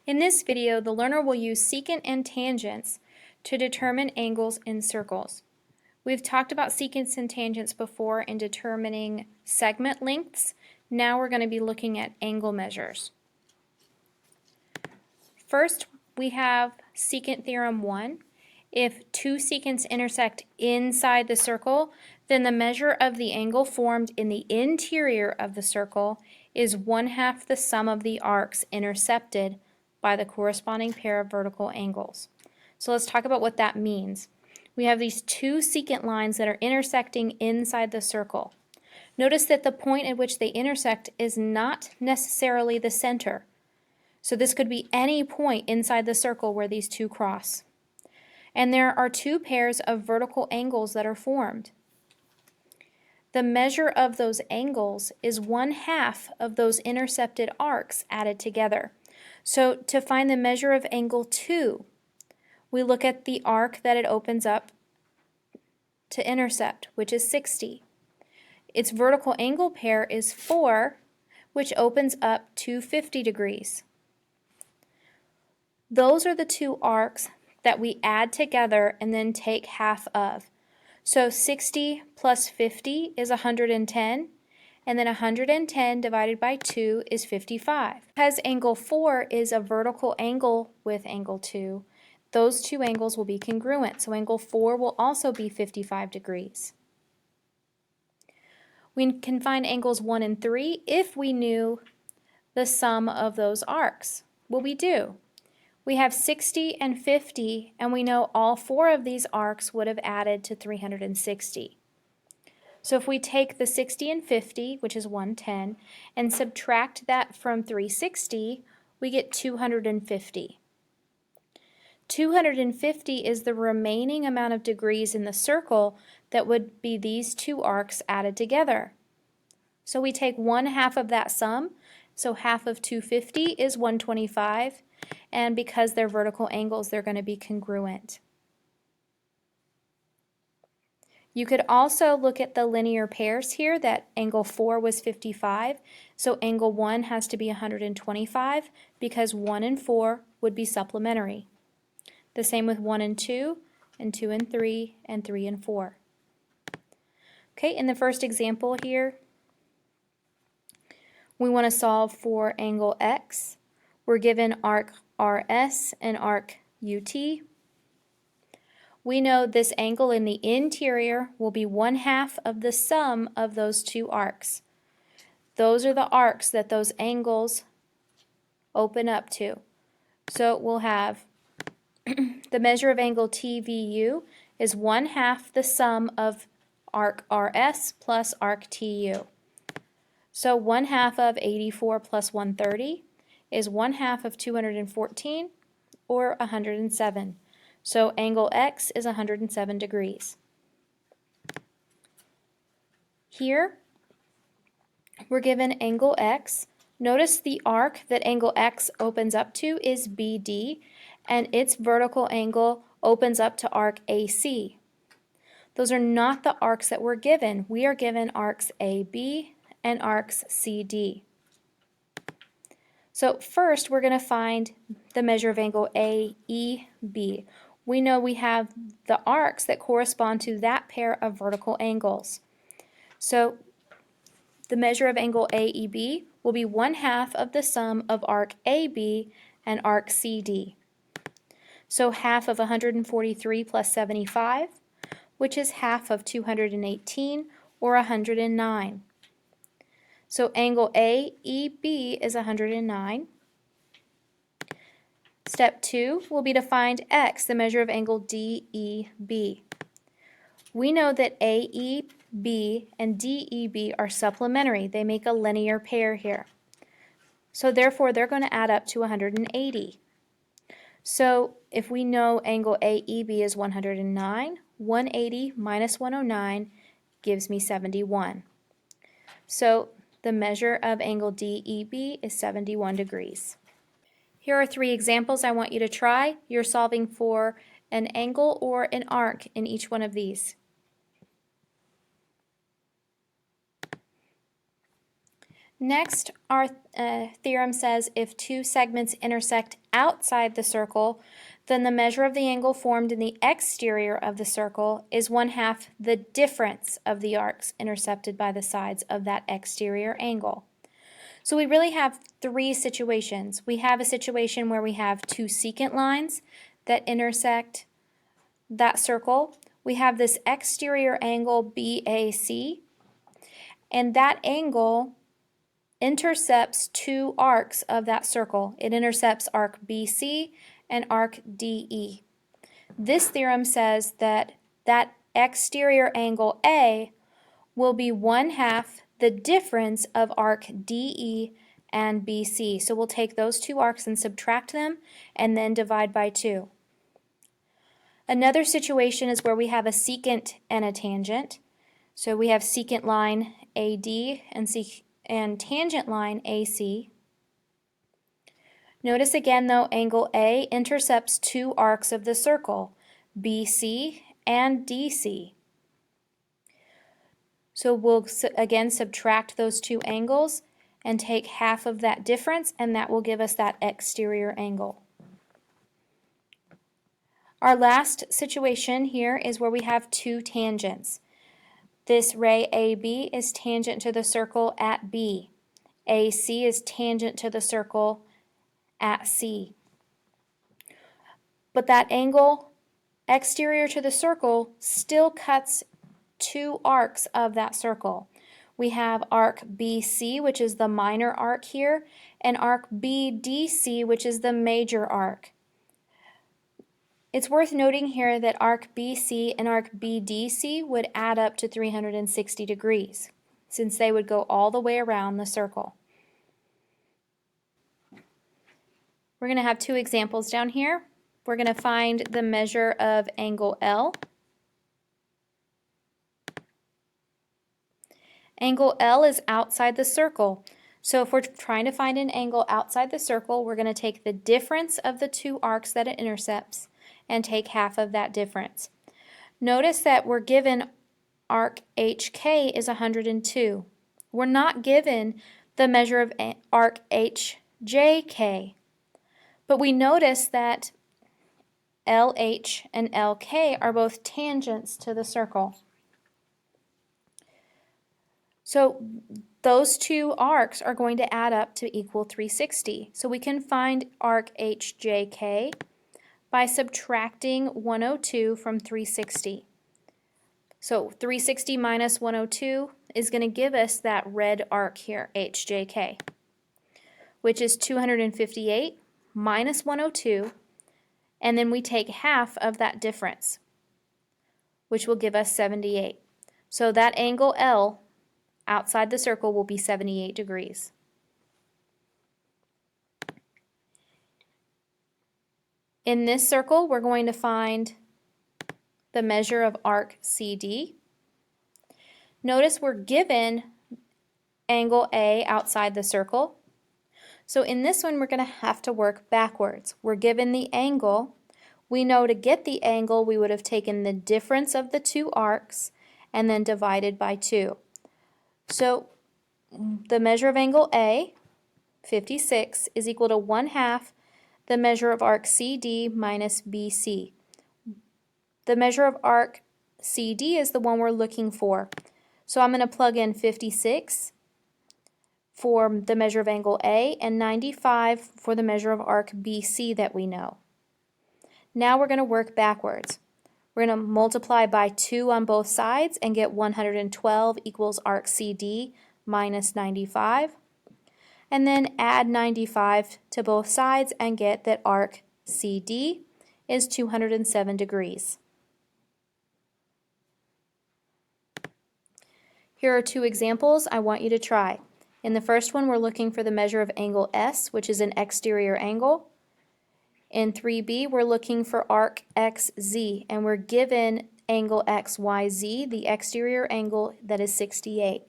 In this video, the learner will use secant and tangents to determine angles in circles. We've talked about secants and tangents before in determining segment lengths. Now we're going to be looking at angle measures. First, we have Secant Theorem One. If two secants intersect inside the circle, then the measure of the angle formed in the interior of the circle is 1/2 the sum of the arcs intercepted by the corresponding pair of vertical angles. So let's talk about what that means. We have these two secant lines that are intersecting inside the circle. Notice that the point at which they intersect is not necessarily the center. So this could be any point inside the circle where these two cross. And there are two pairs of vertical angles that are formed. The measure of those angles is 1/2 of those intercepted arcs added together. So to find the measure of angle 2, we look at the arc that it opens up to intercept, which is 60. Its vertical angle pair is 4, which opens up to 50 degrees. Those are the two arcs that we add together and then take half of. So 60 plus 50 is 110, and then 110 divided by 2 is 55. Because angle 4 is a vertical angle with angle 2, those two angles will be congruent. So angle 4 will also be 55 degrees. We can find angles 1 and 3 if we knew the sum of those arcs. Well, we do. We have 60 and 50, and we know all four of these arcs would have added to 360. So if we take the 60 and 50, which is 110, and subtract that from 360, we get 250. 250 is the remaining amount of degrees in the circle that would be these two arcs added together. So we take 1/2 of that sum, so half of 250 is 125, and because they're vertical angles, they're going to be congruent. You could also look at the linear pairs here, that angle 4 was 55, so angle 1 has to be 125 because 1 and 4 would be supplementary. The same with 1 and 2, and 2 and 3, and 3 and 4. Okay, in the first example here, we want to solve for angle X. We're given arc RS and arc UT. We know this angle in the interior will be 1/2 of the sum of those two arcs. Those are the arcs that those angles open up to. So we'll have the measure of angle TVU is 1/2 the sum of arc RS plus arc TU. So 1/2 of 84 plus 130 is 1/2 of 214, or 107. So angle X is 107 degrees. Here, we're given angle X. Notice the arc that angle X opens up to is BD, and its vertical angle opens up to arc AC. Those are not the arcs that we're given. We are given arcs AB and arcs CD. So first, we're going to find the measure of angle AEB. We know we have the arcs that correspond to that pair of vertical angles. So the measure of angle AEB will be 1/2 of the sum of arc AB and arc CD. So half of 143 plus 75, which is half of 218, or 109. So angle AEB is 109. Step 2 will be to find X, the measure of angle DEB. We know that AEB and DEB are supplementary. They make a linear pair here. So therefore, they're going to add up to 180. So if we know angle AEB is 109, 180 minus 109 gives me 71. So the measure of angle DEB is 71 degrees. Here are 3 examples I want you to try. You're solving for an angle or an arc in each one of these. Next, our theorem says if two segments intersect outside the circle, then the measure of the angle formed in the exterior of the circle is 1/2 the difference of the arcs intercepted by the sides of that exterior angle. So we really have three situations. We have a situation where we have two secant lines that intersect that circle. We have this exterior angle BAC, and that angle intercepts two arcs of that circle. It intercepts arc BC and arc DE. This theorem says that that exterior angle A will be 1/2 the difference of arc DE and BC. So we'll take those two arcs and subtract them and then divide by 2. Another situation is where we have a secant and a tangent. So we have secant line AD and tangent line AC. Notice again though angle A intercepts two arcs of the circle, BC and DC. So we'll again subtract those two angles and take half of that difference, and that will give us that exterior angle. Our last situation here is where we have two tangents. This ray AB is tangent to the circle at B. AC is tangent to the circle at C. But that angle exterior to the circle still cuts two arcs of that circle. We have arc BC, which is the minor arc here, and arc BDC, which is the major arc. It's worth noting here that arc BC and arc BDC would add up to 360 degrees, since they would go all the way around the circle. We're going to have two examples down here. We're going to find the measure of angle L. Angle L is outside the circle. So if we're trying to find an angle outside the circle, we're going to take the difference of the two arcs that it intercepts and take half of that difference. Notice that we're given arc HK is 102. We're not given the measure of arc HJK, but we notice that LH and LK are both tangents to the circle. So those two arcs are going to add up to equal 360. So we can find arc HJK by subtracting 102 from 360. So 360 minus 102 is going to give us that red arc here, HJK, which is 258 minus 102, and then we take half of that difference, which will give us 78. So that angle L outside the circle will be 78 degrees. In this circle, we're going to find the measure of arc CD. Notice we're given angle A outside the circle. So in this one, we're going to have to work backwards. We're given the angle. We know to get the angle, we would have taken the difference of the two arcs and then divided by 2. So the measure of angle A, 56, is equal to 1/2 the measure of arc CD minus BC. The measure of arc CD is the one we're looking for. So I'm going to plug in 56 for the measure of angle A and 95 for the measure of arc BC that we know. Now we're going to work backwards. We're going to multiply by 2 on both sides and get 112 equals arc CD minus 95. And then add 95 to both sides and get that arc CD is 207 degrees. Here are two examples I want you to try. In the first one, we're looking for the measure of angle S, which is an exterior angle. In 3B, we're looking for arc XZ, and we're given angle XYZ, the exterior angle that is 68.